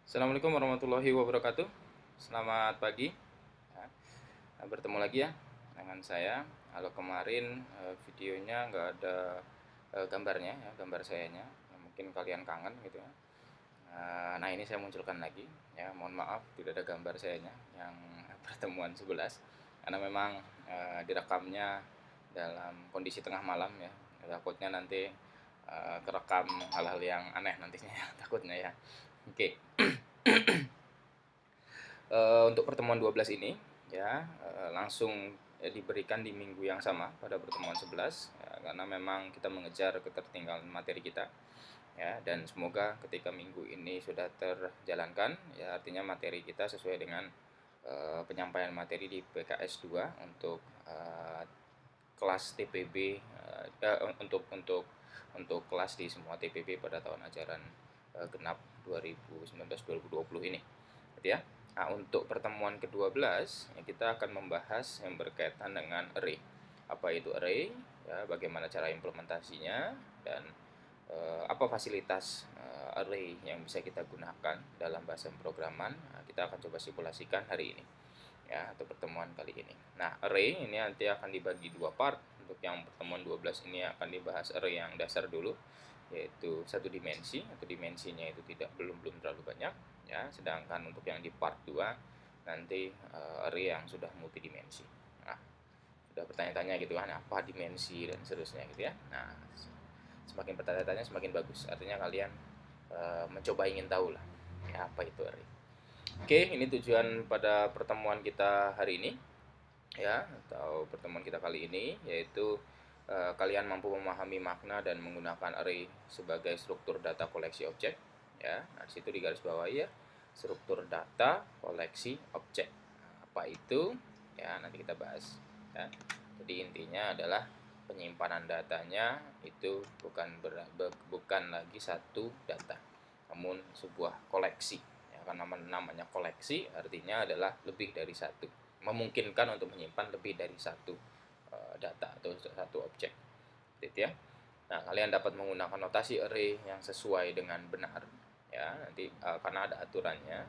Assalamualaikum warahmatullahi wabarakatuh. Selamat pagi. Ya, bertemu lagi ya dengan saya. Kalau kemarin videonya nggak ada gambarnya, ya, gambar sayanya. Ya, mungkin kalian kangen gitu ya. Nah, ini saya munculkan lagi. Ya, mohon maaf tidak ada gambar sayanya yang pertemuan 11 karena memang direkamnya dalam kondisi tengah malam ya. Takutnya nanti kerekam hal-hal yang aneh nantinya ya, takutnya ya. Oke. Untuk pertemuan 12 ini ya langsung diberikan di minggu yang sama pada pertemuan 11 ya, karena memang kita mengejar ketertinggalan materi kita ya, dan semoga ketika minggu ini sudah terjalankan ya, artinya materi kita sesuai dengan penyampaian materi di PKS 2 untuk kelas TPB, untuk kelas di semua TPB pada tahun ajaran genap 2019-2020 ini gitu ya. Nah, untuk pertemuan ke-12 ya, kita akan membahas yang berkaitan dengan array. Apa itu array? Ya, bagaimana cara implementasinya dan apa fasilitas array yang bisa kita gunakan dalam bahasa pemrograman. Nah, kita akan coba simulasikan hari ini ya, atau pertemuan kali ini. Nah, array ini nanti akan dibagi dua part. Untuk yang pertemuan 12 ini akan dibahas array yang dasar dulu, yaitu satu dimensi, atau dimensinya itu belum terlalu banyak ya. Sedangkan untuk yang di part 2 nanti array yang sudah multidimensi. Nah, sudah bertanya-tanya gitu kan, apa dimensi dan seterusnya gitu ya. Nah, semakin bertanya-tanya semakin bagus. Artinya kalian mencoba ingin tahu lah ya, apa itu array. Oke, ini tujuan pada pertemuan kita hari ini ya, atau pertemuan kita kali ini, yaitu kalian mampu memahami makna dan menggunakan array sebagai struktur data koleksi objek ya. Nah, di situ digarisbawahi ya, struktur data koleksi objek. Nah, apa itu ya, nanti kita bahas ya. Jadi intinya adalah penyimpanan datanya itu bukan lagi satu data, namun sebuah koleksi ya. Karena namanya koleksi artinya adalah lebih dari satu, memungkinkan untuk menyimpan lebih dari satu data atau satu objek gitu ya. Nah, kalian dapat menggunakan notasi array yang sesuai dengan benar ya, nanti karena ada aturannya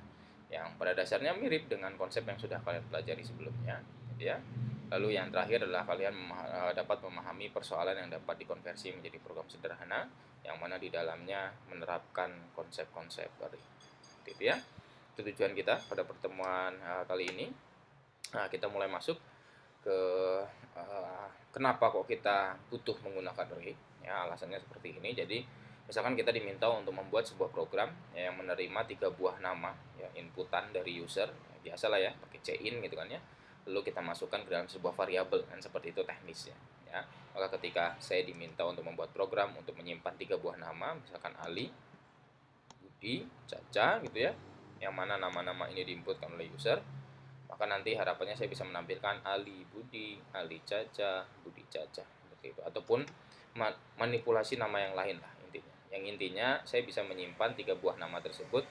yang pada dasarnya mirip dengan konsep yang sudah kalian pelajari sebelumnya gitu ya. Lalu yang terakhir adalah kalian dapat memahami persoalan yang dapat dikonversi menjadi program sederhana yang mana di dalamnya menerapkan konsep-konsep array gitu ya. Itu tujuan kita pada pertemuan kali ini. Nah, kita mulai masuk ke kenapa kok kita butuh menggunakan array ya. Alasannya seperti ini. Jadi misalkan kita diminta untuk membuat sebuah program ya, yang menerima 3 buah nama ya, inputan dari user ya, biasalah ya, pakai cin gitu kan ya, lalu kita masukkan ke dalam sebuah variabel kan, seperti itu teknisnya ya. Maka ketika saya diminta untuk membuat program untuk menyimpan 3 buah nama, misalkan Ali, Budi, Caca gitu ya, yang mana nama-nama ini diinputkan oleh user, maka nanti harapannya saya bisa menampilkan Ali Budi, Ali Caca, Budi Caca seperti itu, ataupun manipulasi nama yang lain lah intinya. Yang intinya saya bisa menyimpan 3 buah nama tersebut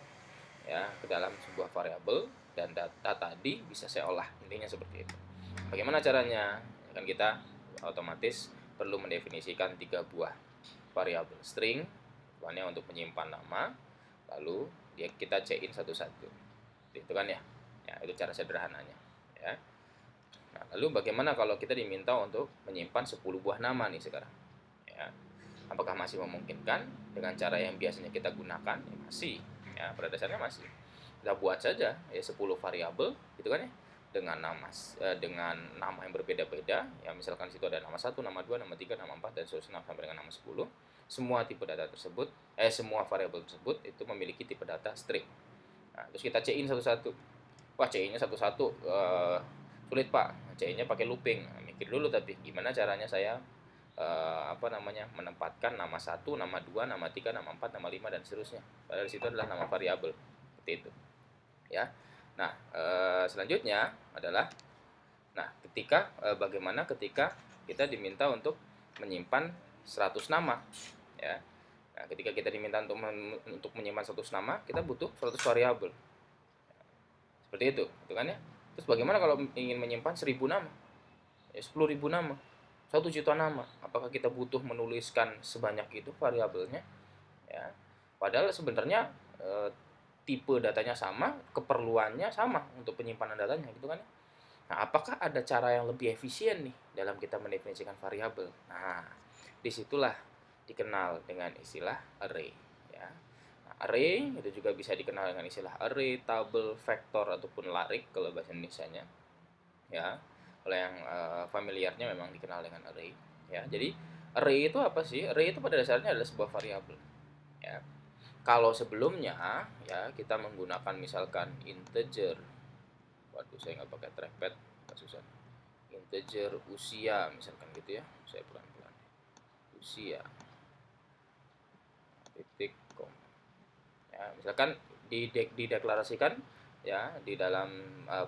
ya ke dalam sebuah variabel, dan data tadi bisa saya olah, intinya seperti itu. Bagaimana caranya? Kan kita otomatis perlu mendefinisikan 3 buah variabel string tujuannya untuk menyimpan nama, lalu kita cekin satu-satu itu kan ya. Ya, itu cara sederhananya ya. Nah, lalu bagaimana kalau kita diminta untuk menyimpan 10 buah nama nih sekarang ya? Apakah masih memungkinkan dengan cara yang biasanya kita gunakan? Ya, masih ya, pada dasarnya masih. Kita buat saja ya 10 variabel gitu kan ya, dengan nama yang berbeda-beda ya. Misalkan situ ada nama 1, nama 2, nama 3, nama 4 dan seterusnya sampai dengan nama 10. Semua tipe data tersebut semua variabel tersebut itu memiliki tipe data string. Nah, terus kita cekin satu-satu. Wah, CI-nya satu-satu sulit pak, CI-nya pakai looping. Nah, mikir dulu, tapi gimana caranya saya menempatkan nama 1, nama 2, nama 3, nama 4, nama 5 dan seterusnya. Padahal di situ adalah nama variabel seperti itu ya. Nah, selanjutnya adalah bagaimana ketika kita diminta untuk menyimpan 100 nama ya. Nah, ketika kita diminta untuk menyimpan 100 nama, kita butuh 100 variabel seperti itu kan ya. Terus bagaimana kalau ingin menyimpan 1000 nama ya, 10.000 nama, 1 juta nama? Apakah kita butuh menuliskan sebanyak itu variabelnya ya? Padahal sebenarnya tipe datanya sama, keperluannya sama untuk penyimpanan datanya gitu kan ya. Nah, apakah ada cara yang lebih efisien nih dalam kita mendefinisikan variabel? Nah, disitulah dikenal dengan istilah array ya. Nah, array itu juga bisa dikenal dengan istilah array, tabel, vektor ataupun larik kalau bahasa Indonesianya ya. Kalau yang familiarnya memang dikenal dengan array ya. Jadi array itu apa sih? Array itu pada dasarnya adalah sebuah variabel ya. Kalau sebelumnya ya kita menggunakan misalkan integer, waduh saya nggak pakai trackpad, susah. Integer usia misalkan gitu ya, saya pelan-pelan. Usia titik com ya, misalkan dideklarasikan ya di dalam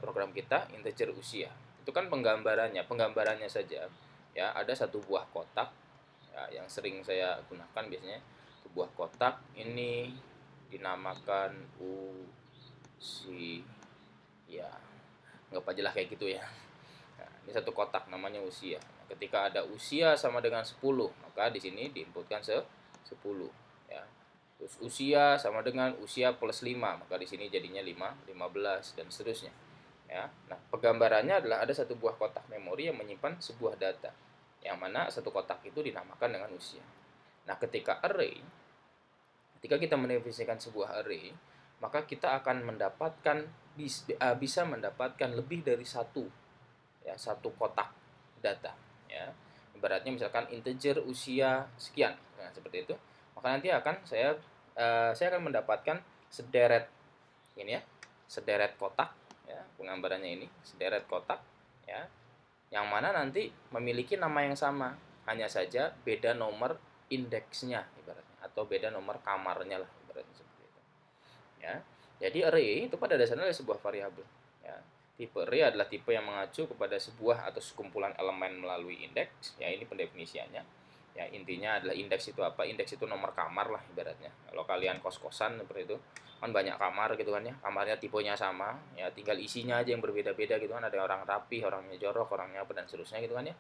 program kita integer usia. Itu kan penggambarannya saja ya, ada satu buah kotak ya, yang sering saya gunakan biasanya sebuah kotak ini dinamakan usia ya, nggak aja lah kayak gitu ya. Nah, ini satu kotak namanya usia. Nah, ketika ada usia sama dengan 10, maka di sini diinputkan 10 ya. Terus usia sama dengan usia plus 5, maka di sini jadinya 5, 15 dan seterusnya. Ya. Nah, penggambarannya adalah ada satu buah kotak memori yang menyimpan sebuah data. Yang mana satu kotak itu dinamakan dengan usia. Nah, ketika kita mendefinisikan sebuah array, maka kita akan bisa mendapatkan lebih dari satu kotak data ya. Ibaratnya misalkan integer usia sekian, nah seperti itu, maka nanti saya akan mendapatkan sederet ini ya, sederet kotak ya, penggambarannya ini sederet kotak ya, yang mana nanti memiliki nama yang sama, hanya saja beda nomor indeksnya ibaratnya, atau beda nomor kamarnya lah ibaratnya seperti itu ya. Jadi array itu pada dasarnya adalah sebuah variabel ya. Tipe array adalah tipe yang mengacu kepada sebuah atau sekumpulan elemen melalui indeks ya, ini pendefinisiannya ya. Intinya adalah indeks itu apa? Indeks itu nomor kamar lah ibaratnya. Kalau kalian kos-kosan seperti itu kan banyak kamar gitu kan ya, kamarnya tipenya sama ya, tinggal isinya aja yang berbeda-beda gitu kan, ada orang rapi, orangnya jorok, orangnya apa dan seterusnya gitu kan ya.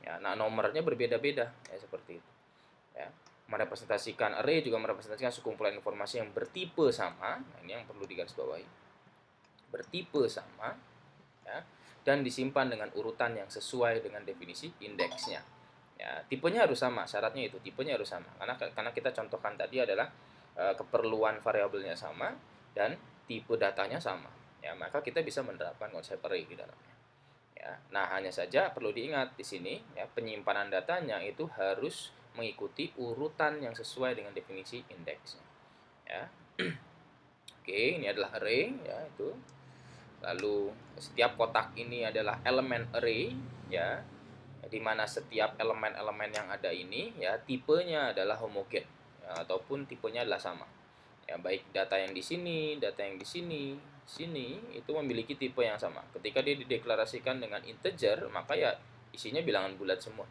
Ya, nah nomornya berbeda-beda ya seperti itu ya. Merepresentasikan array juga merepresentasikan sekumpulan informasi yang bertipe sama. Nah, ini yang perlu digarisbawahi, bertipe sama ya, dan disimpan dengan urutan yang sesuai dengan definisi indeksnya ya. Tipenya harus sama, syaratnya itu tipenya harus sama, karena kita contohkan tadi adalah keperluan variabelnya sama dan tipe datanya sama ya, maka kita bisa menerapkan konsep array di dalamnya ya. Nah, hanya saja perlu diingat di sini ya, penyimpanan datanya itu harus mengikuti urutan yang sesuai dengan definisi indeksnya ya. Oke, ini adalah array ya itu. Lalu setiap kotak ini adalah elemen array ya, di mana setiap elemen-elemen yang ada ini ya tipenya adalah homogen ya, ataupun tipenya adalah sama. Ya, baik data yang di sini, data yang di sini, sini itu memiliki tipe yang sama. Ketika dia dideklarasikan dengan integer, maka ya isinya bilangan bulat semua.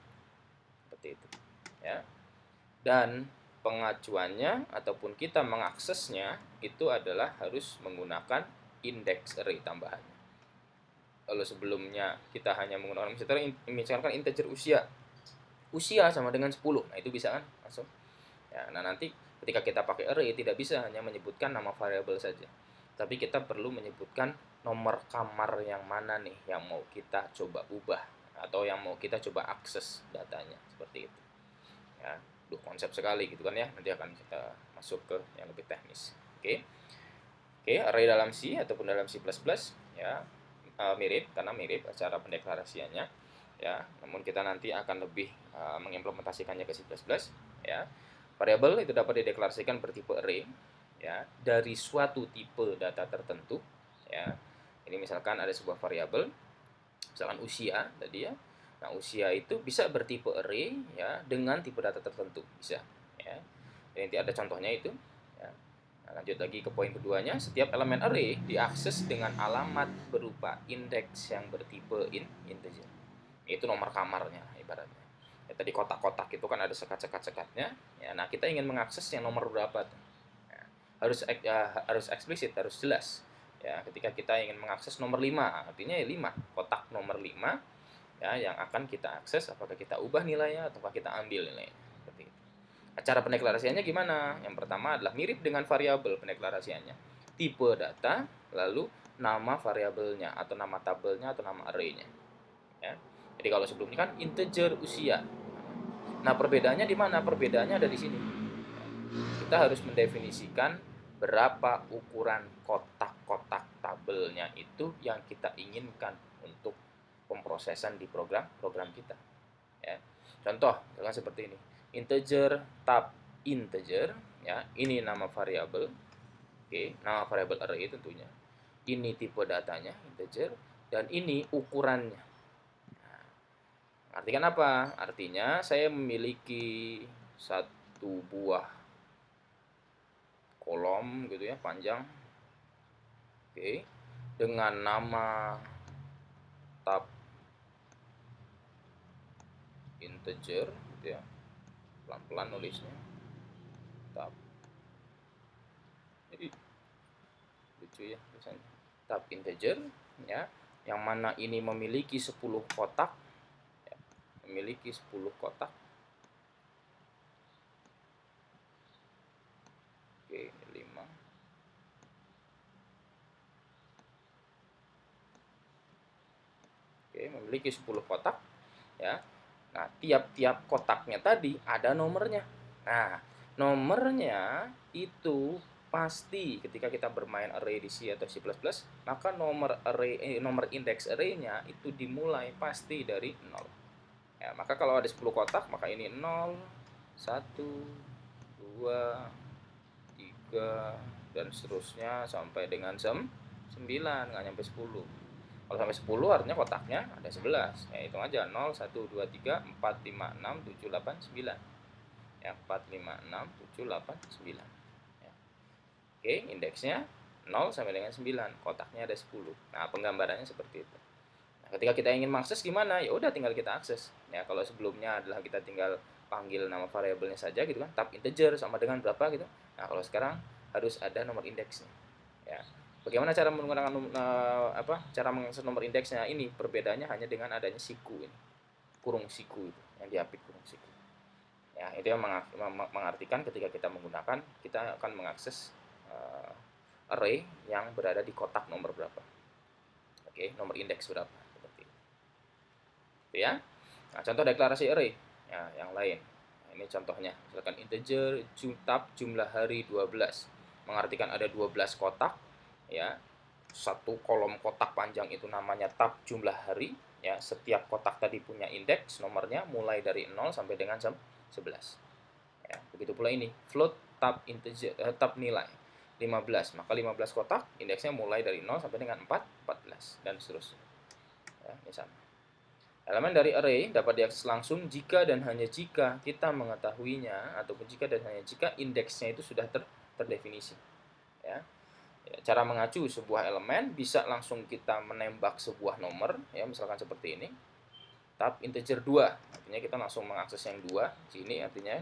Seperti itu. Ya. Dan pengacuannya ataupun kita mengaksesnya itu adalah harus menggunakan index array tambahan. Kalau sebelumnya kita hanya menggunakan misalkan integer usia sama dengan 10, nah itu bisa kan langsung ya. Nah nanti ketika kita pakai array tidak bisa hanya menyebutkan nama variabel saja, tapi kita perlu menyebutkan nomor kamar yang mana nih yang mau kita coba ubah atau yang mau kita coba akses datanya, seperti itu ya. Konsep sekali gitu kan ya, nanti akan kita masuk ke yang lebih teknis. Oke, array dalam C ataupun dalam C++ ya, mirip karena mirip cara pendeklarasiannya ya, namun kita nanti akan lebih mengimplementasikannya ke C++ ya. Variabel itu dapat dideklarasikan bertipe array ya dari suatu tipe data tertentu ya. Ini misalkan ada sebuah variabel misalkan usia tadi ya. Nah, usia itu bisa bertipe array ya dengan tipe data tertentu, bisa ya. Dan nanti ada contohnya itu ya. Nah, lanjut lagi ke poin keduanya, setiap elemen array diakses dengan alamat berupa indeks yang bertipe integer. Itu nomor kamarnya ibaratnya. Ya, tadi kotak-kotak itu kan ada sekat-sekatnya. Ya, nah kita ingin mengakses yang nomor berapa tuh? Ya, harus eksplisit, harus jelas. Ya, ketika kita ingin mengakses nomor 5, artinya ya 5, kotak nomor 5 ya yang akan kita akses, apakah kita ubah nilainya ataukah kita ambil nilainya. Seperti itu. Cara pendeklarasiannya gimana? Yang pertama adalah mirip dengan variabel pendeklarasiannya. tipe data, lalu nama variabelnya atau nama tabelnya atau nama array-nya. Ya. Jadi kalau sebelumnya kan integer usia. Nah, perbedaannya di mana? Perbedaannya ada di sini. Kita harus mendefinisikan berapa ukuran kotak-kotak tabelnya itu yang kita inginkan untuk pemrosesan di program kita. Ya. Contoh, misalkan seperti ini. Integer tab integer, ya. Ini nama variabel. Oke, nama variabel array tentunya. Ini tipe datanya integer dan ini ukurannya. Nah, artikan apa? Artinya saya memiliki satu buah kolom gitu ya, panjang. Oke. Dengan nama tab integer gitu ya. Pelan-pelan nulisnya. Tab. Jadi lucu ya misalnya. Tab integer ya, yang mana ini memiliki 10 kotak ya, memiliki 10 kotak. Oke, ini 5. Oke, memiliki 10 kotak ya. Nah, tiap-tiap kotaknya tadi ada nomornya. Nah, nomornya itu pasti ketika kita bermain array di C atau C++, maka nomor indeks array-nya itu dimulai pasti dari 0. Ya, maka kalau ada 10 kotak, maka ini 0, 1, 2, 3 dan seterusnya sampai dengan 9, nggak nyampe 10. Kalau sampai 10 artinya kotaknya ada 11. Ya, hitung aja 0, 1, 2, 3, 4, 5, 6, 7, 8, 9. Ya, 4, 5, 6, 7, 8, 9. Ya. Oke, indeksnya 0 sampai dengan 9. Kotaknya ada 10. Nah, penggambarannya seperti itu. Nah, ketika kita ingin mengakses gimana? Ya udah tinggal kita akses. Ya, kalau sebelumnya adalah kita tinggal panggil nama variabelnya saja gitu kan, tab integer sama dengan berapa gitu. Nah, kalau sekarang harus ada nomor indeksnya. Ya. Bagaimana cara menggunakan cara mengakses nomor indeksnya? Ini perbedaannya hanya dengan adanya siku ini. Kurung siku itu yang diapit kurung siku. Ya, itu yang mengartikan ketika kita menggunakan, kita akan mengakses array yang berada di kotak nomor berapa. Oke, nomor indeks berapa seperti itu. Ya. Nah, contoh deklarasi array ya, yang lain. Nah, ini contohnya, misalkan integer tab jumlah hari 12. Mengartikan ada 12 kotak ya. Satu kolom kotak panjang itu namanya tab jumlah hari ya. Setiap kotak tadi punya indeks nomornya mulai dari 0 sampai dengan 11. Ya, begitu pula ini float tab integer tab nilai 15. Maka 15 kotak indeksnya mulai dari 0 sampai dengan 14 dan seterusnya. Ya, ini sama. Elemen dari array dapat diakses langsung jika dan hanya jika kita mengetahuinya ataupun jika dan hanya jika indeksnya itu sudah terdefinisi. Ya. Ya, cara mengacu sebuah elemen bisa langsung kita menembak sebuah nomor ya, misalkan seperti ini. Tab integer 2, artinya kita langsung mengakses yang 2 sini artinya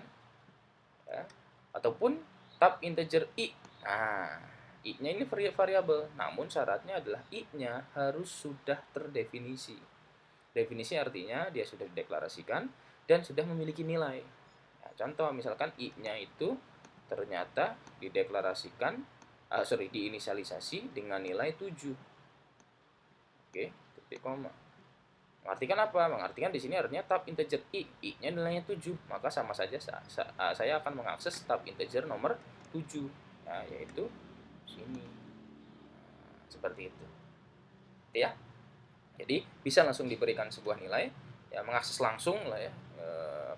ya. Ataupun tab integer i. Nah, i-nya ini variabel, namun syaratnya adalah i-nya harus sudah terdefinisi. Definisi artinya dia sudah dideklarasikan dan sudah memiliki nilai. Nah, contoh misalkan i-nya itu ternyata dideklarasikan diinisialisasi dengan nilai 7. Oke, titik koma. Mengartikan apa? Mengartikan di sini artinya tab integer i-nya nilainya 7, maka sama saja saya akan mengakses tab integer nomor 7. Nah, yaitu sini. Nah, seperti itu. Ya. Jadi bisa langsung diberikan sebuah nilai, ya mengakses langsung lah ya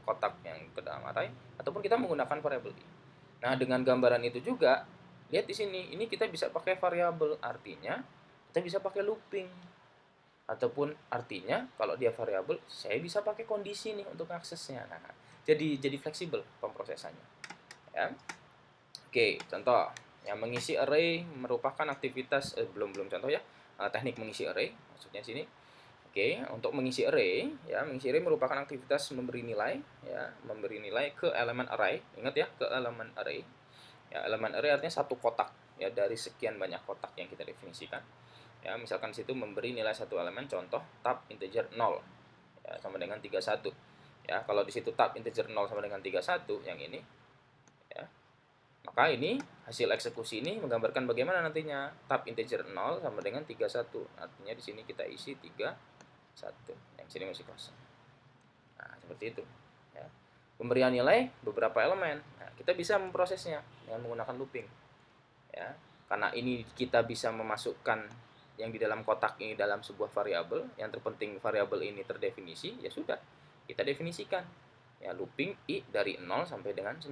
kotak yang ke dalam array, ataupun kita menggunakan variabel i. Nah, dengan gambaran itu juga lihat di sini, ini kita bisa pakai variabel, artinya kita bisa pakai looping, ataupun artinya kalau dia variabel saya bisa pakai kondisi nih untuk aksesnya. Nah, jadi fleksibel pemrosesannya. Ya. Oke, contoh yang mengisi array merupakan aktivitas belum contoh ya. Teknik mengisi array maksudnya sini. Oke, untuk mengisi array ya, mengisi array merupakan aktivitas memberi nilai ya, memberi nilai ke elemen array. Ingat ya, ke elemen array. Ya, elemen array artinya satu kotak ya dari sekian banyak kotak yang kita definisikan. Ya, misalkan di situ memberi nilai satu elemen, contoh tab integer 0 ya, sama dengan 31. Ya, kalau di situ tab integer 0 sama dengan 31 yang ini ya, Maka ini hasil eksekusi ini menggambarkan bagaimana nantinya tab integer 0 sama dengan 31. Artinya di sini kita isi 31. Yang sini masih kosong. Nah, seperti itu. Ya. Pemberian nilai beberapa elemen. Nah, kita bisa memprosesnya dengan menggunakan looping. Ya. Karena ini kita bisa memasukkan yang di dalam kotak ini dalam sebuah variabel, yang terpenting variabel ini terdefinisi, ya sudah, kita definisikan. Ya, looping i dari 0 sampai dengan 9.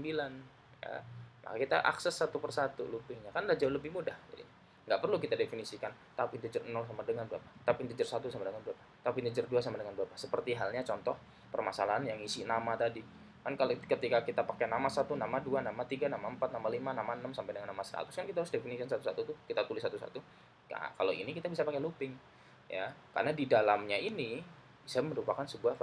Ya. Maka kita akses satu persatu loopingnya, kan udah jauh lebih mudah. Jadi, nggak perlu kita definisikan tab integer 0 sama dengan berapa, tab integer 1 sama dengan berapa, tab integer 2 sama dengan berapa. Seperti halnya contoh permasalahan yang isi nama tadi. Kan kalau ketika kita pakai nama 1, nama 2, nama 3, nama 4, nama 5, nama 6 sampai dengan nama 100, kan kita harus definisikan satu-satu tuh, kita tulis satu-satu. Nah, kalau ini kita bisa pakai looping. Ya, karena di dalamnya ini bisa merupakan sebuah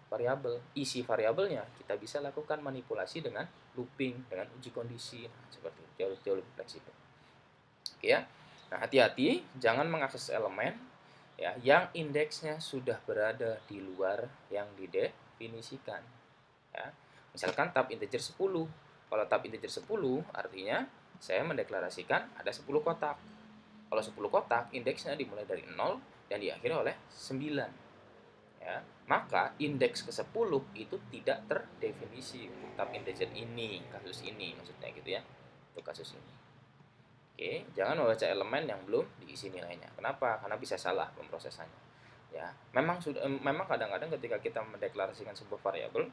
variabel. Isi variabelnya kita bisa lakukan manipulasi dengan looping, dengan uji kondisi. Nah, seperti itu, jauh lebih fleksibel. Oke ya. Nah, hati-hati jangan mengakses elemen ya yang indeksnya sudah berada di luar yang didefinisikan. Ya. Misalkan tab integer 10. Kalau tab integer 10 artinya saya mendeklarasikan ada 10 kotak. Kalau 10 kotak indeksnya dimulai dari 0 dan diakhiri oleh 9. Ya, maka indeks ke-10 itu tidak terdefinisi untuk tab integer ini, kasus ini maksudnya gitu ya, untuk kasus ini. Oke, jangan membaca elemen yang belum diisi nilainya. Kenapa? Karena bisa salah pemrosesannya. Ya, memang kadang-kadang ketika kita mendeklarasikan sebuah variabel,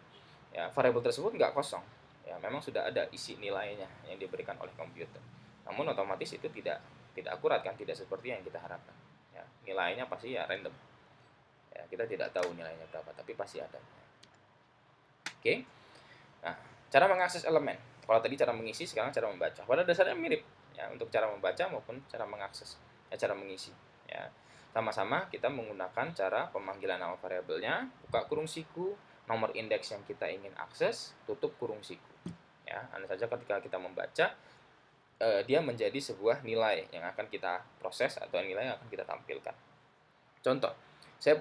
ya variabel tersebut nggak kosong. Ya, memang sudah ada isi nilainya yang diberikan oleh komputer. Namun otomatis itu tidak akurat kan, tidak seperti yang kita harapkan. Ya, nilainya pasti ya random. Ya, kita tidak tahu nilainya berapa, tapi pasti ada. Oke. Nah, cara mengakses elemen. Kalau tadi cara mengisi, sekarang cara membaca. Pada dasarnya mirip ya untuk cara membaca maupun cara mengakses, ya cara mengisi. Ya, sama-sama kita menggunakan cara pemanggilan nama variabelnya, buka kurung siku, nomor indeks yang kita ingin akses, tutup kurung siku. Ya, hanya saja ketika kita membaca, dia menjadi sebuah nilai yang akan kita proses atau nilai yang akan kita tampilkan. Contoh, saya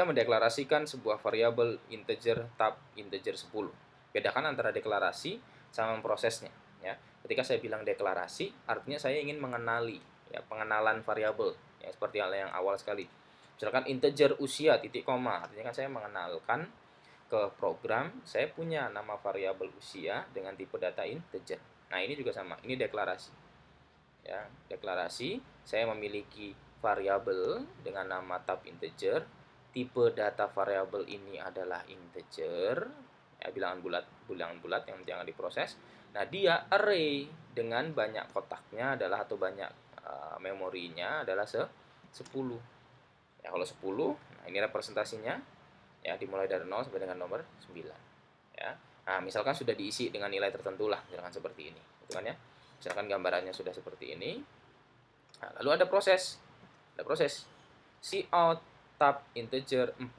mendeklarasikan sebuah variabel integer tab integer 10. Bedakan antara deklarasi sama prosesnya. Ya. Ketika saya bilang deklarasi, artinya saya ingin mengenali, ya, pengenalan variabel, ya, seperti hal yang awal sekali. Misalkan integer usia titik koma, artinya kan saya mengenalkan ke program, saya punya nama variabel usia dengan tipe data integer. Nah, ini juga sama, ini deklarasi. Ya, deklarasi, saya memiliki variabel dengan nama tab integer, tipe data variabel ini adalah integer, ya, bilangan bulat yang nanti akan diproses. Nah, dia array dengan banyak kotaknya adalah atau banyak memorinya adalah 10. Ya, kalau 10, nah ini representasinya ya dimulai dari 0 sampai dengan nomor 9. Ya. Nah, misalkan sudah diisi dengan nilai tertentu lah, misalkan seperti ini, gitu kan ya. Misalkan gambarannya sudah seperti ini. Nah, lalu ada proses cout tab integer 4.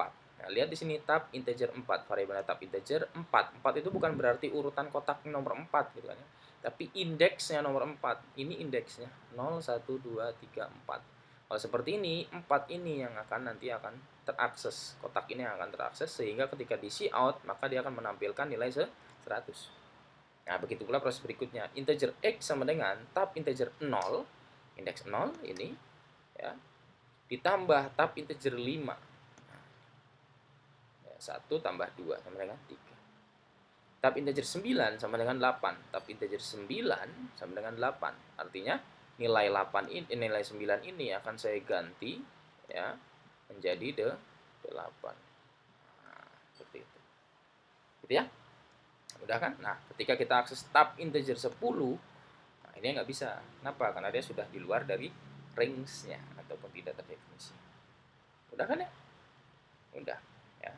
Nah, lihat di sini tab integer 4, variabel tab integer 4. 4 itu bukan berarti urutan kotak nomor 4 gitu kan ya. Tapi indeksnya nomor 4. Ini indeksnya 0 1 2 3 4. Kalau seperti ini, 4 ini yang nanti akan terakses. Kotak ini yang akan terakses sehingga ketika di cout maka dia akan menampilkan nilai 100. Nah, begitu pula proses berikutnya. Integer x sama dengan tab integer 0, indeks 0 ini ya, ditambah tab integer 5. Ya, 1 tambah 2 sama dengan 3. Tab integer 9 sama dengan 8. Tab integer 9 sama dengan 8. Artinya nilai 8 ini, nilai 9 ini akan saya ganti ya menjadi 8. Nah, seperti itu. Gitu ya. Udah kan? Nah, ketika kita akses tab integer 10, nah ini nggak bisa. Kenapa? Karena dia sudah di luar dari range-nya ataupun tidak terdefinisi. Udah kan ya? Udah ya.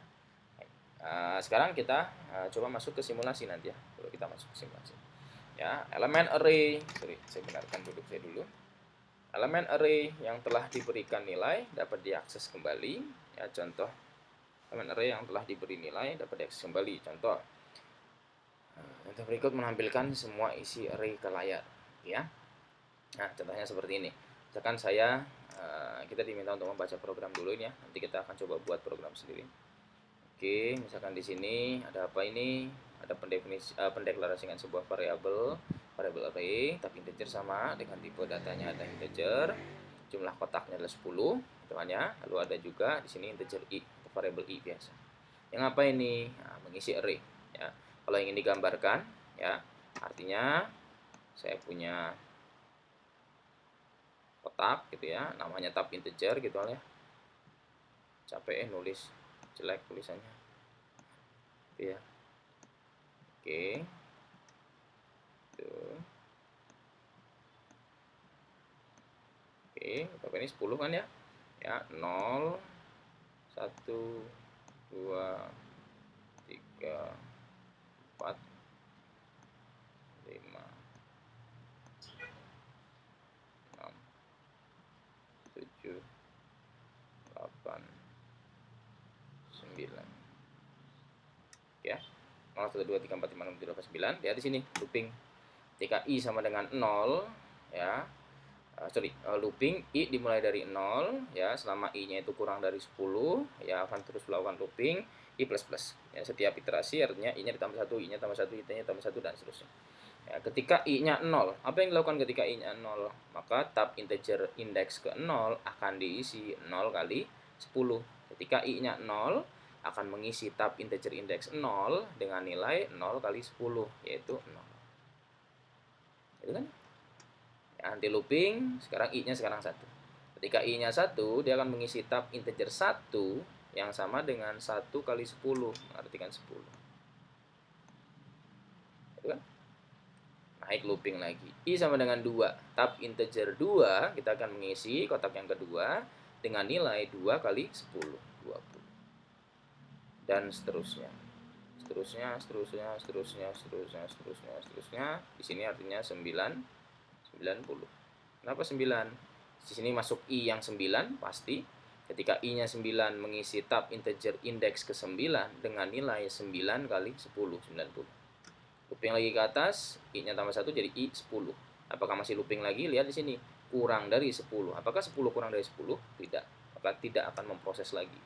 Sekarang kita coba masuk ke simulasi nanti ya. Kalau kita masuk ke simulasi. Ya, elemen array, saya benarkan duduk saya dulu. Elemen array yang telah diberikan nilai dapat diakses kembali. Ya, contoh elemen array yang telah diberi nilai dapat diakses kembali. Contoh, yang berikut menampilkan semua isi array ke layar, ya. Nah, contohnya seperti ini. Misalkan kita diminta untuk membaca program dulu ya. Nanti kita akan coba buat program sendiri. Oke, misalkan di sini ada apa ini? ada pendeklarasikan sebuah variabel array tapi integer sama dengan tipe datanya ada integer, jumlah kotaknya adalah 10 gitu kan ya. Lalu ada juga di sini integer i, variabel i biasa. Yang apa ini? Nah, mengisi array ya. Kalau ingin digambarkan ya, artinya saya punya kotak gitu ya, namanya tab integer gitu ya. Capek nulis, jelek tulisannya. Gitu ya. Oke. Tuh. Oke, tapi ini 10 kan ya? Ya, 0 1 2 3 4 5 6 7 8 9. Ya. 0 1 2 3 4 5 6 7 8 9. Lihat di sini looping. Ketika i sama dengan 0 ya. Looping i dimulai dari 0 ya, selama i-nya itu kurang dari 10 ya akan terus melakukan looping i plus plus ya, setiap iterasi artinya i-nya ditambah 1, i-nya tambah 1, i-nya tambah 1 dan seterusnya ya. Ketika i-nya 0, apa yang dilakukan ketika i-nya 0? Maka tab integer index ke 0 akan diisi 0 kali 10. Ketika i-nya 0 akan mengisi tab integer index 0 dengan nilai 0 kali 10 yaitu 0. Itu kan? Anti looping, sekarang i-nya sekarang 1. Ketika i-nya 1, dia akan mengisi tab integer 1 yang sama dengan 1 kali 10, mengartikan 10. Itu kan? Naik looping lagi. I sama dengan 2. Tab integer 2, kita akan mengisi kotak yang kedua dengan nilai 2 kali 10, 20. Dan seterusnya. Seterusnya. Di sini artinya 90. Kenapa 9? Di sini masuk i yang 9 pasti. Ketika i-nya 9 mengisi tab integer index ke 9 dengan nilai 9 kali 10, 90. Looping lagi ke atas, i-nya tambah 1 jadi i 10. Apakah masih looping lagi? Lihat di sini, kurang dari 10. Apakah 10 kurang dari 10? Tidak. Maka tidak akan memproses lagi.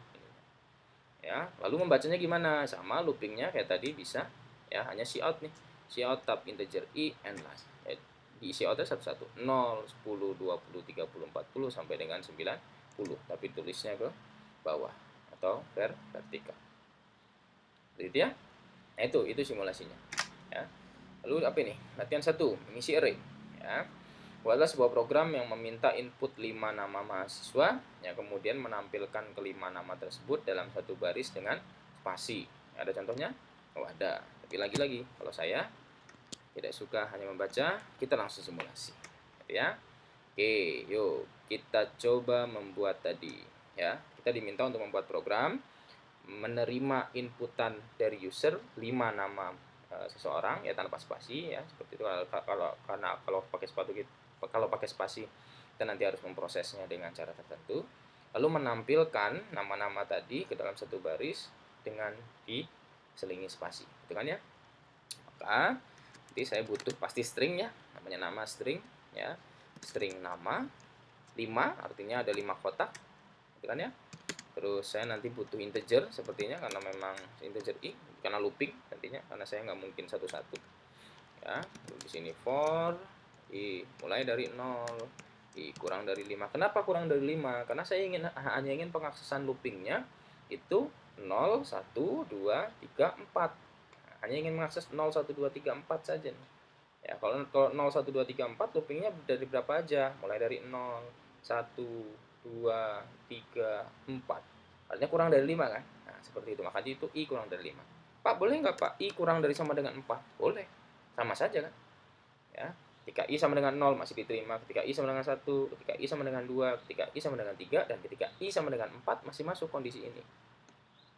Ya, lalu membacanya gimana? Sama loopingnya kayak tadi bisa ya, hanya cout nih. Cout tab integer i and line. Diisi outnya satu-satu 0, 10, 20, 30, 40 sampai dengan 90, tapi tulisnya ke bawah atau vertikal. Gitu ya. Nah, itu simulasinya ya. Lalu apa ini? Latihan 1, mengisi array ya. Buatlah sebuah program yang meminta input 5 nama mahasiswa yang kemudian menampilkan kelima nama tersebut dalam satu baris dengan spasi. Ada contohnya? Oh, ada. Tapi lagi-lagi kalau saya tidak suka hanya membaca, kita langsung simulasi ya. Oke, yuk kita coba membuat tadi ya. Kita diminta untuk membuat program menerima inputan dari user 5 nama seseorang ya tanpa spasi ya, seperti itu. Kalau pakai spasi kita nanti harus memprosesnya dengan cara tertentu, lalu menampilkan nama-nama tadi ke dalam satu baris dengan diselingi spasi, gitu kan ya. Maka nanti saya butuh pasti string ya, namanya nama string ya, string nama 5 artinya ada 5 kotak, gitu kan ya. Terus saya nanti butuh integer sepertinya karena memang integer i, karena looping nantinya, karena saya nggak mungkin satu-satu ya. Terus di sini for i mulai dari 0, i kurang dari 5. Kenapa kurang dari 5? Karena saya hanya ingin pengaksesan loopingnya itu 0, 1, 2, 3, 4. Hanya ingin mengakses 0, 1, 2, 3, 4 saja nih. Ya, kalau 0, 1, 2, 3, 4 loopingnya dari berapa aja? Mulai dari 0, 1, 2, 3, 4. Artinya kurang dari 5 kan? Nah, seperti itu. Makanya itu i kurang dari 5. Pak, boleh nggak Pak i kurang dari sama dengan 4? Boleh. Sama saja kan? Ya. Ketika i sama dengan 0 masih diterima, ketika i sama dengan 1, ketika i sama dengan 2, ketika i sama dengan 3, dan ketika i sama dengan 4 masih masuk kondisi ini.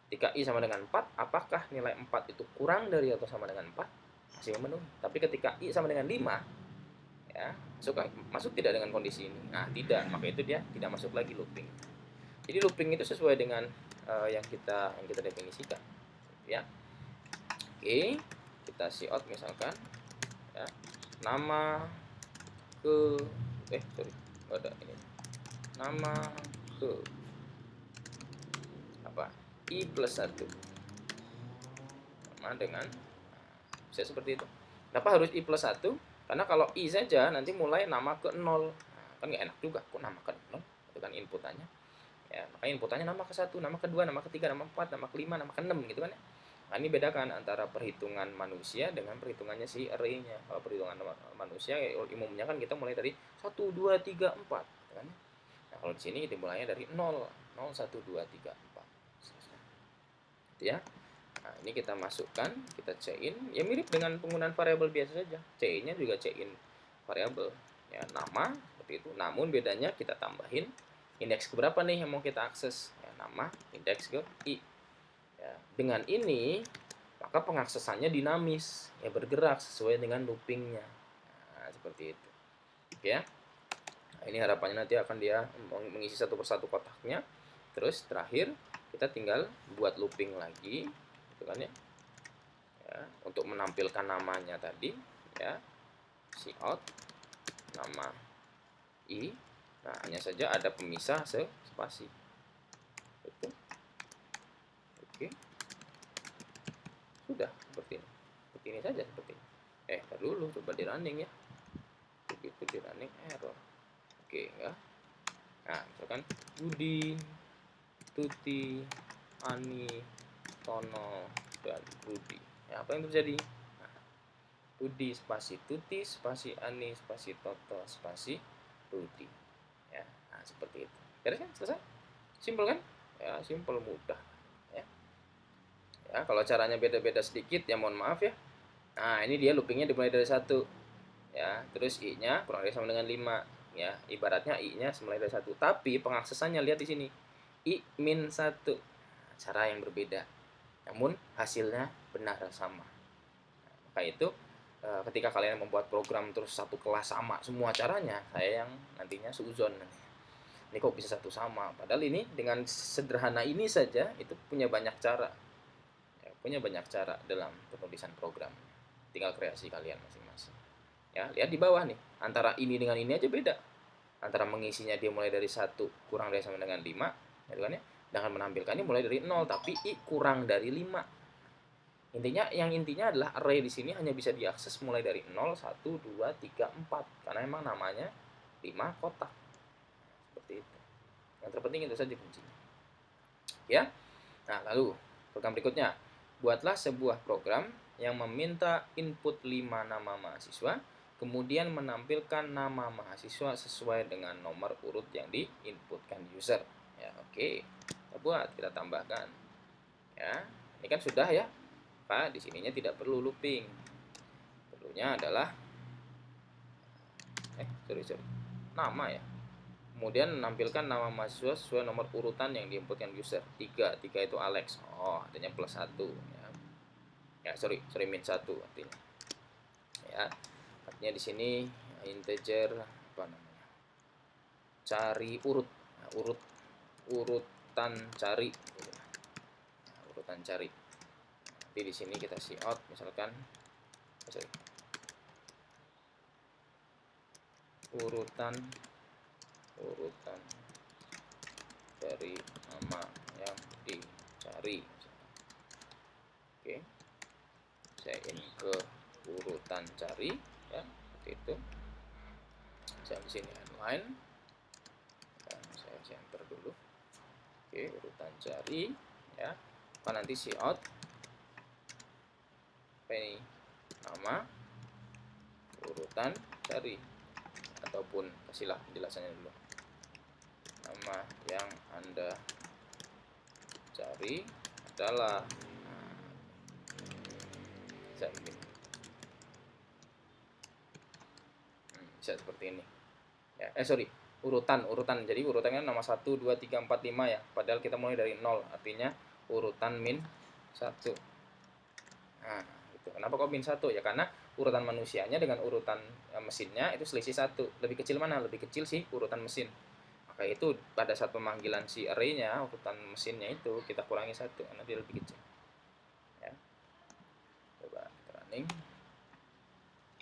Ketika i sama dengan 4, apakah nilai 4 itu kurang dari atau sama dengan 4? Masih memenuhi. Tapi ketika i sama dengan 5, ya, masuk tidak dengan kondisi ini. Nah, tidak, maka itu dia tidak masuk lagi looping. Jadi looping itu sesuai dengan yang kita definisikan, ya. Oke, kita cout misalkan, ya, nama ke ada ini, nama ke apa? I plus 1 sama dengan Bisa seperti itu. Kenapa harus I plus 1? Karena kalau I saja nanti mulai nama ke 0. Nah, kan nggak enak juga, kok nama ke 0? Itu kan inputannya. Ya, makanya inputannya nama ke 1, nama ke 2, nama ke 3, nama ke 4, nama ke 5, nama ke 6 gitu kan ya. Nah, ini bedakan antara perhitungan manusia dengan perhitungannya si array-nya. Kalau perhitungan manusia umumnya kan kita mulai dari 1, 2, 3, 4 kan. Nah, kalau di sini dimulainya dari 0, 0, 1, 2, 3, 4. Gitu ya. Nah, ini kita masukkan, kita chain, ya mirip dengan penggunaan variabel biasa saja. Chain-nya juga chain variabel, ya nama seperti itu. Namun bedanya kita tambahin indeks keberapa nih yang mau kita akses, ya, nama indeks ke I. Ya, dengan ini maka pengaksesannya dinamis, ya bergerak sesuai dengan loopingnya. Nah, seperti itu. Oke ya. Nah, ini harapannya nanti akan dia mengisi satu persatu kotaknya. Terus terakhir kita tinggal buat looping lagi, gitu kan ya. Ya, untuk menampilkan namanya tadi, ya cout nama I. Nah, hanya saja ada pemisah spasi. Itu. Oke. Sudah seperti ini. Seperti ini saja seperti ini. Dulu coba di running ya. Begitu di running error. Oke, ya. Nah, misalkan Budi, Tuti, Ani, Tono, dan Budi. Ya, apa yang terjadi? Nah, Budi spasi Tuti spasi Ani spasi Toto spasi Budi. Ya, nah, seperti itu. Beres kan? Selesai? Simpel kan? Ya, simpel, mudah. Ya. Ya, kalau caranya beda-beda sedikit ya mohon maaf ya. Nah, ini dia loopingnya dimulai dari 1. Ya, terus I-nya kurang lebih sama dengan 5. Ya, ibaratnya I-nya mulai dari 1. Tapi pengaksesannya lihat di sini. I min 1. Cara yang berbeda. Namun hasilnya benar sama. Nah, maka itu ketika kalian membuat program terus satu kelas sama semua caranya, saya yang nantinya suzon. Ini kok bisa satu sama? Padahal ini dengan sederhana ini saja itu punya banyak cara. Ya, punya banyak cara dalam penulisan program. Tinggal kreasi kalian masing-masing. Ya, lihat di bawah nih, antara ini dengan ini aja beda. Antara mengisinya dia mulai dari 1 kurang dari sama dengan 5, gitu kan ya. Dengan menampilkannya mulai dari 0 tapi I kurang dari 5. Intinya adalah array di sini hanya bisa diakses mulai dari 0, 1, 2, 3, 4 karena memang namanya 5 kotak. Seperti itu. Yang terpenting itu saja kuncinya. Ya. Nah, lalu program berikutnya. Buatlah sebuah program yang meminta input 5 nama mahasiswa, kemudian menampilkan nama mahasiswa sesuai dengan nomor urut yang diinputkan user. Ya, oke. Kita buat, kita tambahkan. Ya, ini kan sudah ya. Maka di sininya tidak perlu looping. Perlunya adalah nama ya. Kemudian menampilkan nama mahasiswa sesuai nomor urutan yang diinputkan user. 3 itu Alex. Oh, artinya plus 1 ya. Min 1 artinya. Ya. Artinya di sini integer apa namanya? Cari urut. Nah, urutan cari. Nah, urutan cari. Nanti di sini kita cout misalkan urutan dari nama yang dicari. Oke, saya ini ke urutan cari ya, seperti itu. Saya di sini line dan saya center dulu. Oke, urutan cari ya. Maka nanti cout ini nama urutan cari, ataupun kasihlah penjelasannya dulu. Nama yang Anda cari adalah bisa seperti ini ya. Urutan. Jadi urutannya nama 1, 2, 3, 4, 5 ya. Padahal kita mulai dari 0, artinya urutan min 1. Nah, gitu. Kenapa kok min 1? Ya karena urutan manusianya dengan urutan mesinnya itu selisih 1. Lebih kecil mana? Lebih kecil sih urutan mesin. Maka itu pada saat pemanggilan si array-nya, urutan mesinnya itu kita kurangi 1 karena dia lebih kecil. Ya. Coba kita running.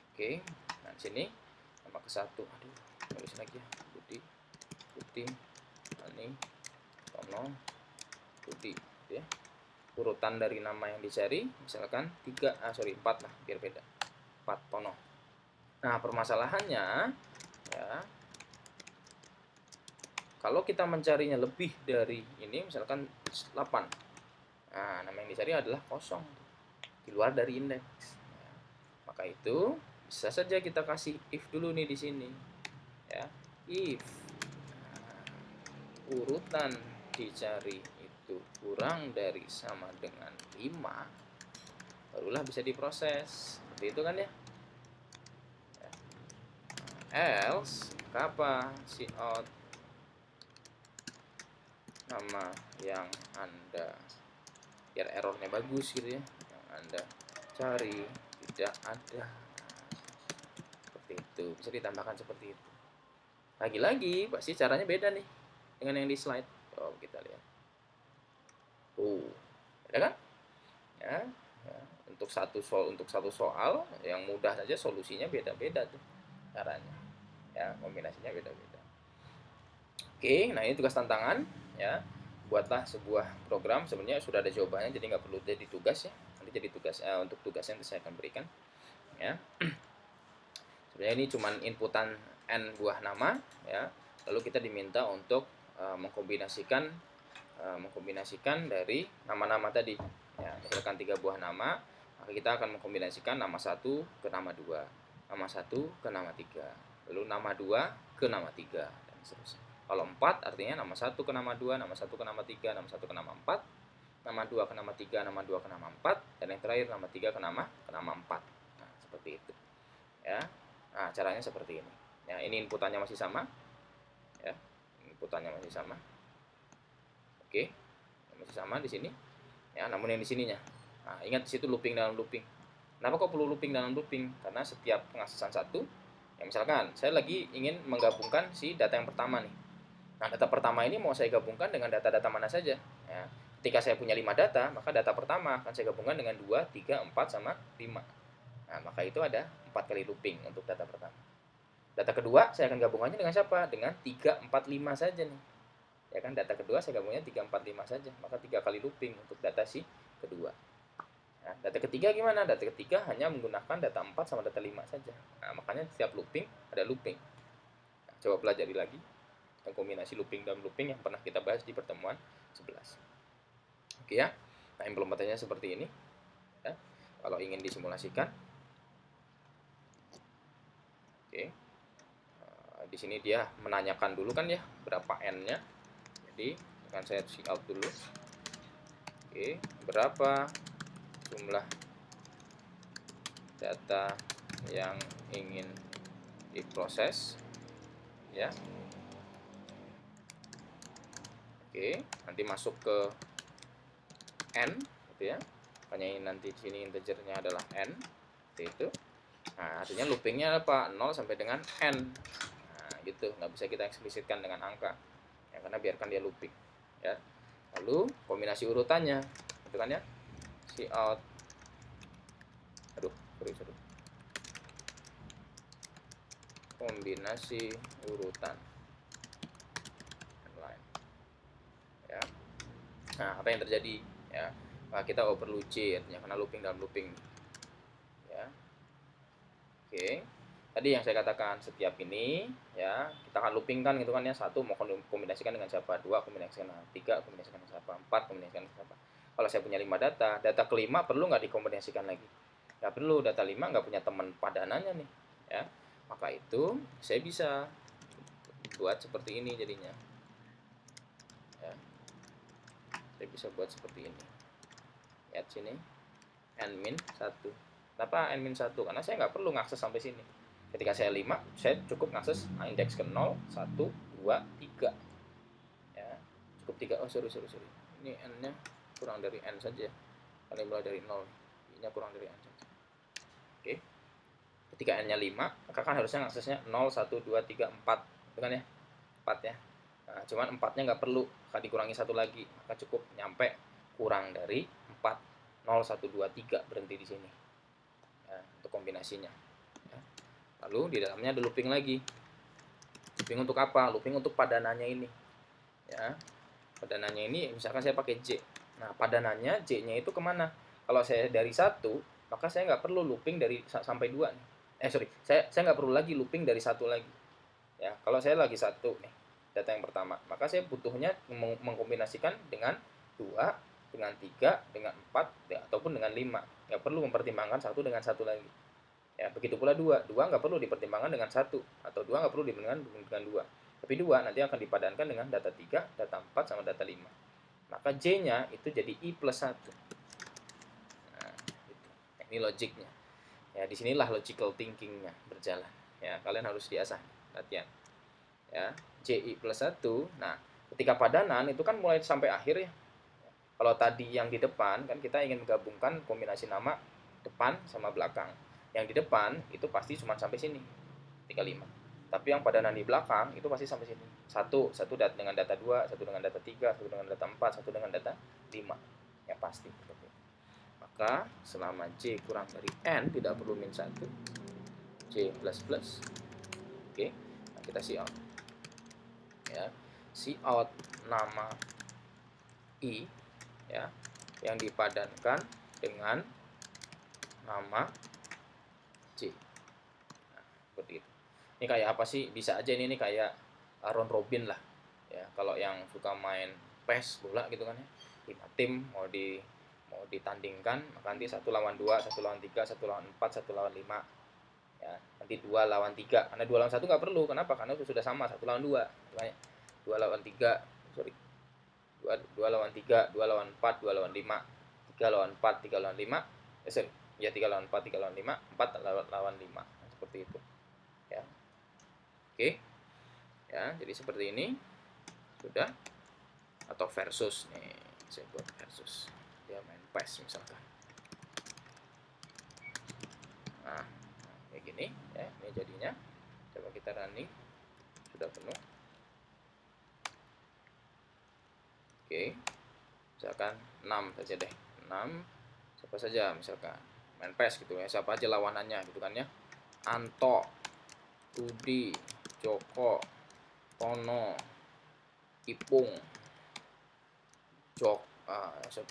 Oke. Nah, di sini nama ke 1. Aduh, tulis lagi ya. Budi, Ani, Tono, Budi, ya. urutan dari nama yang dicari, misalkan 4 lah, biar beda, 4 tono. Nah, permasalahannya ya, kalau kita mencarinya lebih dari ini, misalkan 8, nah, nama yang dicari adalah kosong, di luar dari indeks. Ya, maka itu bisa saja kita kasih if dulu nih di sini, ya, if urutan dicari itu kurang dari sama dengan 5, barulah bisa diproses. Seperti itu kan ya. Else, apa cout nama yang Anda, biar errornya bagus gitu ya, yang Anda cari tidak ada. Seperti itu, bisa ditambahkan seperti itu. Lagi-lagi pasti caranya beda nih dengan yang di slide. Oh, kita lihat. Ya kan? Ya, ya. Untuk satu soal yang mudah saja solusinya beda-beda tuh caranya. Ya, kombinasinya beda-beda. Oke, nah ini tugas tantangan ya. Buatlah sebuah program, sebenarnya sudah ada jawabannya, jadi nggak perlu jadi tugas ya. Nanti jadi tugas untuk tugasnya nanti saya akan berikan ya. Sebenarnya ini cuma inputan n buah nama ya. Lalu kita diminta untuk mengkombinasikan dari nama-nama tadi ya. Misalkan 3 buah nama, maka kita akan mengkombinasikan nama 1 ke nama 2, nama 1 ke nama 3, lalu nama 2 ke nama 3, dan seterusnya. Kalau 4 artinya nama 1 ke nama 2, nama 1 ke nama 3, nama 1 ke nama 4, nama 2 ke nama 3, nama 2 ke nama 4, dan yang terakhir nama 3 ke nama 4. Nah, seperti itu ya. Nah, caranya seperti ini ya. Ini inputannya masih sama ya, inputannya masih sama. Oke, masih sama di sini ya, namun yang di sininya. Nah, ingat di situ looping dalam looping. Kenapa kok perlu looping dalam looping? Karena setiap pengaksesan satu, ya misalkan saya lagi ingin menggabungkan si data yang pertama nih. Nah, data pertama ini mau saya gabungkan dengan data-data mana saja ya. Ketika saya punya 5 data, maka data pertama akan saya gabungkan dengan 2, 3, 4, sama 5. Nah, maka itu ada 4 kali looping untuk data pertama. Data kedua saya akan gabungannya dengan siapa? Dengan 3, 4, 5 saja nih. Ya kan, data kedua saya gabungnya 3, 4, 5 saja, maka 3 kali looping untuk data si kedua. Nah, data ketiga gimana? Data ketiga hanya menggunakan data 4 sama data 5 saja. Nah, makanya setiap looping ada looping. Nah, coba pelajari lagi tentang kombinasi looping dan looping yang pernah kita bahas di pertemuan 11. Oke ya. Nah, implementasinya seperti ini ya. Kalau ingin disimulasikan, oke. Di sini dia menanyakan dulu kan ya, berapa n-nya. Jadi akan saya cout dulu. Oke, berapa jumlah data yang ingin diproses ya. Oke, nanti masuk ke n gitu ya. Makanya ini nanti di sini integernya adalah n seperti itu. Nah, artinya loopingnya apa? 0 sampai dengan n. Nah, gitu, nggak bisa kita eksplisitkan dengan angka ya, karena biarkan dia looping ya. Lalu kombinasi urutannya itu kan ya, cout, kombinasi urutan lain ya. Nah, apa yang terjadi ya? Nah, kita overload C artinya karena looping dalam looping ya. Oke, tadi yang saya katakan setiap ini ya kita akan looping kan gitu kan ya. 1 mau kombinasikan dengan siapa, 2 kombinasikan dengan 3, kombinasikan dengan siapa, 4 kombinasikan dengan siapa. Kalau saya punya 5 data, data kelima perlu nggak dikombinasikan lagi? Nggak perlu, data 5 nggak punya teman padanannya nih ya. Maka itu saya bisa buat seperti ini jadinya ya. Saya bisa buat seperti ini. Lihat sini, n-1. Kenapa n-1? Karena saya nggak perlu ngakses sampai sini. Ketika saya 5, saya cukup ngakses indeks ke 0, 1, 2, 3 ya. Cukup 3. Oh, sorry. Ini n-nya kurang dari n saja. Karena mulai dari 0, ini-nya kurang dari n saja. Oke. Ketika n-nya 5, maka kan harusnya ngaksesnya 0, 1, 2, 3, 4. Itu kan ya? 4 ya. Nah, cuman 4-nya nggak perlu, akan dikurangi 1 lagi, maka cukup nyampe kurang dari 4. 0, 1, 2, 3 berhenti di sini ya, untuk kombinasinya ya. Lalu di dalamnya ada looping lagi. Looping untuk apa? Looping untuk padanannya ini ya. Padanannya ini misalkan saya pakai J Nah, padanannya J-nya itu kemana? Kalau saya dari 1, maka saya nggak perlu looping dari sampai 2 nih. Sorry, saya nggak perlu lagi looping dari 1 lagi. Ya, kalau saya lagi 1 nih, data yang pertama, maka saya butuhnya mengkombinasikan dengan 2, dengan 3, dengan 4, ya, ataupun dengan 5. Nggak perlu mempertimbangkan 1 dengan 1 lagi. Ya, begitu pula 2. 2 nggak perlu dipertimbangkan dengan 1, atau 2 nggak perlu dipertimbangkan dengan 2. Tapi 2 nanti akan dipadankan dengan data 3, data 4, sama data 5. Maka J-nya itu jadi I plus 1. Nah, gitu. Ini logiknya. Ya, disinilah logical thinkingnya berjalan. Ya, kalian harus diasah latihan. Ya, JI plus 1. Nah, ketika padanan itu kan mulai sampai akhir ya. Kalau tadi yang di depan kan kita ingin menggabungkan kombinasi nama depan sama belakang. Yang di depan itu pasti cuma sampai sini, 35. Tapi yang padanan di belakang itu pasti sampai sini. Satu dengan data 2, satu dengan data 3, satu dengan data 4, satu dengan data 5. Ya pasti. Maka selama J kurang dari N tidak perlu min 1, J plus plus. Oke, nah kita see out. Ya, see out nama I ya yang dipadankan dengan nama J. Nah, seperti itu. Ini kayak apa sih? Bisa aja ini kayak Aaron Robin lah. Ya, kalau yang suka main PES bola gitu kan ya. 5 tim mau ditandingkan, maka nanti 1 lawan 2, 1 lawan 3, 1 lawan 4, 1 lawan 5. Ya, nanti 2 lawan 3. Karena 2 lawan 1 nggak perlu. Kenapa? Karena sudah sama 1 lawan 2. 2 lawan 3, sorry. 2 lawan 3, 2 lawan 4, 2 lawan 5, 3 lawan 4, 3 lawan 5. Sorry. Ya 3 lawan 4, 3 lawan 5, 4 lawan 5. Nah, seperti itu. Ya. Oke. Ya, jadi seperti ini. Sudah. Atau versus nih. Saya buat versus. Dia main PES misalkan. Nah, kayak gini ya, ini jadinya. Coba kita running. Sudah penuh. Oke. Misalkan 6 saja deh. 6 siapa saja misalkan main PES gitu ya, siapa aja lawanannya gitu kan ya. Anto, Rudi, Joko, Tono, Ipung, Jok,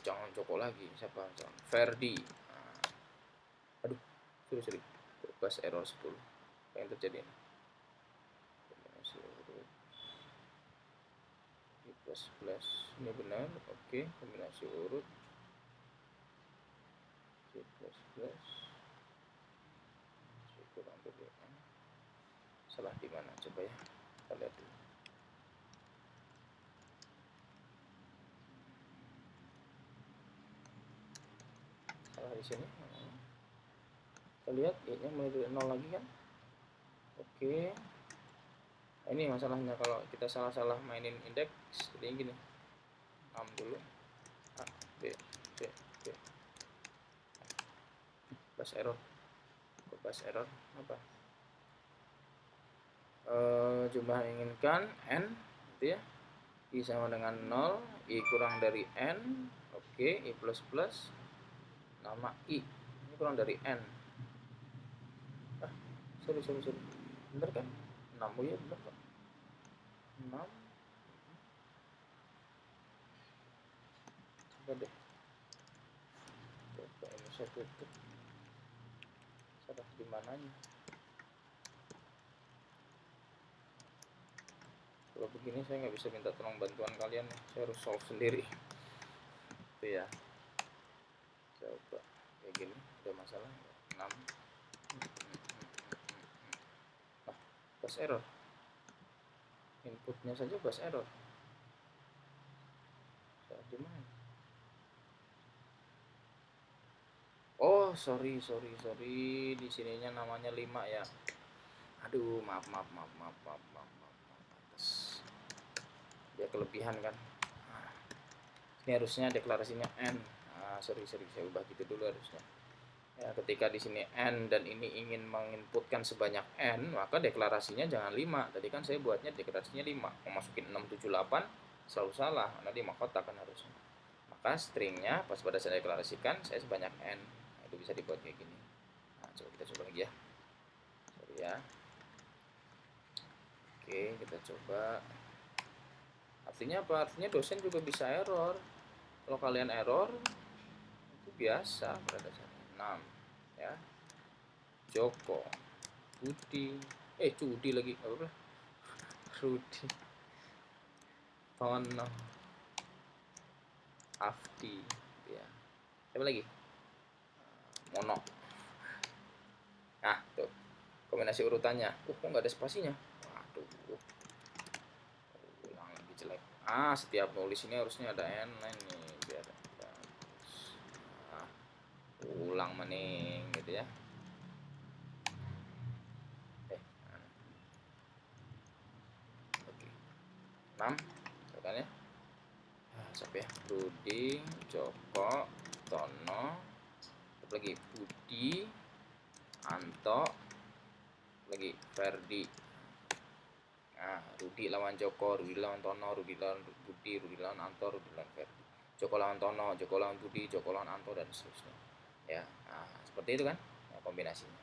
jangan Joko lagi, siapa? Ferdi. Aduh, sorry, bebas error 10. Apa yang terjadi ini? Kombinasi urut plus plus ini benar, oke. Kombinasi urut plus plus kurang dari N. Salah di mana? Coba ya, kita lihat dulu. Salah di sini. Kita lihat I-nya mulai dari 0 lagi kan. Oke. Nah, ini masalahnya kalau kita salah-salah mainin indeks, jadi gini. 6 dulu. A, B, C, D. Bus error. Bus error apa? Jumlah yang inginkan N gitu ya. I sama dengan 0, I kurang dari N. Oke, I plus plus. Nama I. Ini kurang dari N. Sorry. Bener kan? 6, oh iya bener kok. 6. Coba deh. Coba ini saya tutup. Salah di mananya? Kalau begini saya nggak bisa minta tolong bantuan kalian, saya harus solve sendiri. Itu ya. Coba kayak gini, ada masalah 6. Bus error. Inputnya saja bus error. Di mana? Oh, sorry. Di sininya namanya 5 ya. Aduh, maaf. Atas. Dia kelebihan kan. Nah, ini harusnya deklarasinya N. Sorry, saya ubah gitu dulu harusnya. Ya, ketika di sini N dan ini ingin menginputkan sebanyak N, maka deklarasinya jangan 5. Tadi kan saya buatnya deklarasinya 5. Mau masukin 6, 7, 8 selalu salah. Karena dia mahkota kan harusnya. Maka stringnya pas pada saya deklarasikan saya sebanyak N. Nah, itu bisa dibuat kayak gini. Nah, kita coba lagi ya. Sorry ya. Oke, kita coba. Artinya apa? Artinya dosen juga bisa error. Kalau kalian error itu biasa pada dasarnya. 6 ya. Joko, Budi, Cudi lagi, apa? Rudi, Tono, Afdi, ya. Siapa lagi? Mono. Nah, tuh kombinasi urutannya. Kok nggak ada spasinya? Waduh, ulang lagi jelek. Setiap nulis ini harusnya ada n line nih biar ulang mening gitu ya. Oke. 6 kan ya. Siapa ya? Rudi, Joko, Tono, apa lagi? Budi, Anto, lagi Ferdi. Rudi lawan Joko, Rudi lawan Tono, Rudi lawan Budi, Rudi lawan Anto, Rudi lawan Ferdi. Joko lawan Tono, Joko lawan Budi, Joko lawan Anto, dan seterusnya. Ya, seperti itu kan kombinasinya.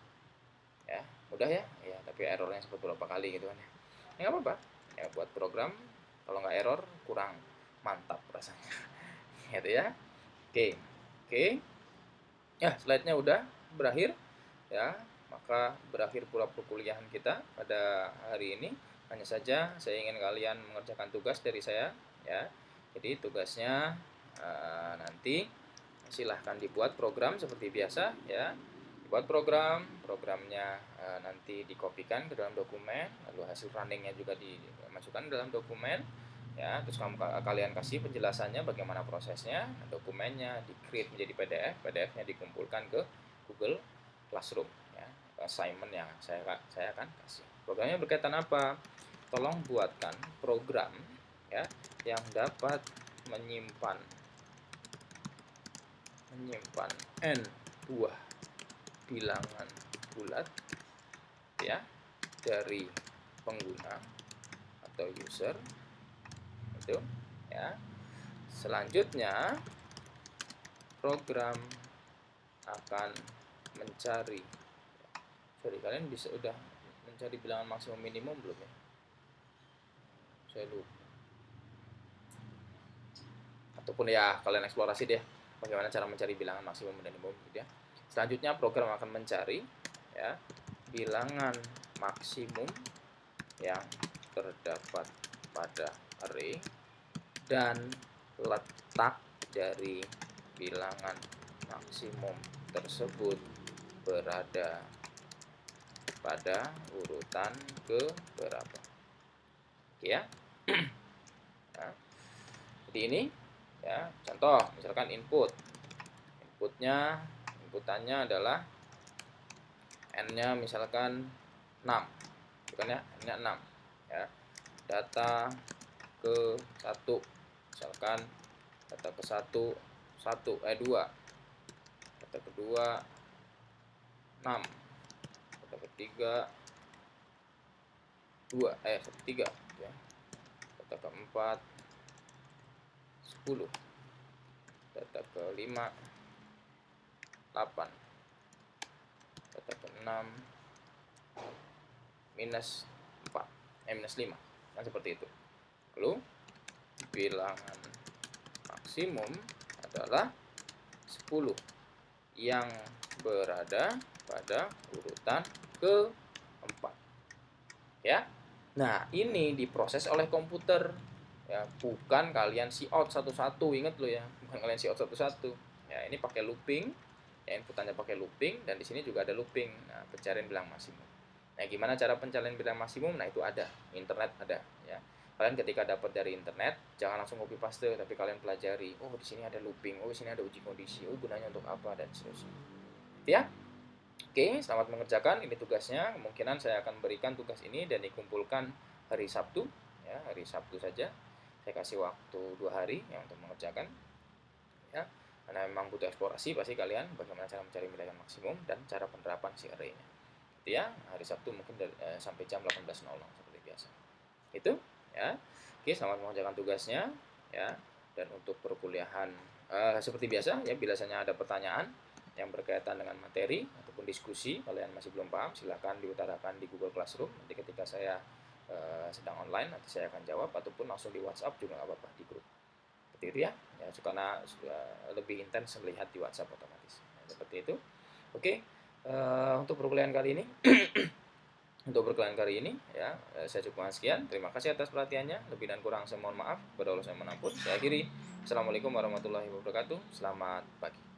Ya, mudah ya. Ya, tapi errornya seperti berapa kali gitu kan ya. Nggak apa-apa. Ya, buat program kalau nggak error kurang mantap rasanya. Gitu ya. Oke. Ya, slide-nya udah berakhir ya. Maka berakhir pula perkuliahan kita pada hari ini. Hanya saja saya ingin kalian mengerjakan tugas dari saya ya. Jadi tugasnya nanti silahkan dibuat program seperti biasa ya. Dibuat programnya nanti dikopikan ke dalam dokumen, lalu hasil runningnya juga dimasukkan dalam dokumen ya. Terus kalian kasih penjelasannya bagaimana prosesnya, dokumennya di create menjadi PDF-nya dikumpulkan ke Google Classroom ya. Assignment yang saya akan kasih. Programnya berkaitan apa? Tolong buatkan program ya yang dapat menyimpan n buah bilangan bulat ya dari pengguna atau user itu ya. Selanjutnya program akan mencari. Sorry, kalian udah mencari bilangan maksimum minimum belum ya? Saya lupa. Ataupun ya kalian eksplorasi deh bagaimana cara mencari bilangan maksimum dan minimum gitu ya. Selanjutnya program akan mencari ya bilangan maksimum yang terdapat pada array dan letak dari bilangan maksimum tersebut berada pada urutan ke berapa. Oke ya. Nah, jadi ini ya contoh misalkan inputannya adalah n-nya misalkan 6 bukan ya, n-nya 6 ya. Data ke 1 misalkan data ke 2, data kedua 6, data ketiga 3 ya. Data keempat 10, data kelima 8, data keenam minus 5 kan seperti itu. Lalu bilangan maksimum adalah 10 yang berada pada urutan keempat ya. Nah, ini diproses oleh komputer ya, bukan kalian see out satu-satu. Ingat lo ya, bukan kalian see out satu-satu ya. Ini pakai looping ya, inputannya pakai looping, dan di sini juga ada looping. Nah, pencarian bilangan maksimum. Nah, gimana cara pencarian bilangan maksimum? Nah, itu ada, internet ada ya. Kalian ketika dapat dari internet jangan langsung copy paste, tapi kalian pelajari. Oh, di sini ada looping, oh di sini ada uji kondisi, oh gunanya untuk apa, dan seterusnya ya. Oke, selamat mengerjakan. Ini tugasnya. Kemungkinan saya akan berikan tugas ini dan dikumpulkan hari Sabtu ya, hari Sabtu saja. Saya kasih waktu 2 hari ya untuk mengerjakan ya. Karena memang butuh eksplorasi pasti kalian bagaimana cara mencari bilangan maksimum dan cara penerapan si array-nya. Gitu ya. Hari Sabtu mungkin sampai jam 18.00 seperti biasa. Itu ya. Oke, selamat mengerjakan tugasnya ya. Dan untuk perkuliahan seperti biasa ya, biasanya ada pertanyaan yang berkaitan dengan materi ataupun diskusi, kalian masih belum paham, silahkan diutarakan di Google Classroom. Nanti ketika saya sedang online, nanti saya akan jawab, ataupun langsung di WhatsApp juga nggak apa-apa di grup. gitu ya. Ya, karena sudah lebih intens melihat di WhatsApp otomatis. Nah, seperti itu. Oke, untuk perkuliahan kali ini untuk perkuliahan kali ini ya, saya cukupkan sekian. Terima kasih atas perhatiannya. Lebih dan kurang saya mohon maaf. Kepada Allah saya mohon ampun. Saya akhiri. Assalamualaikum warahmatullahi wabarakatuh. Selamat pagi.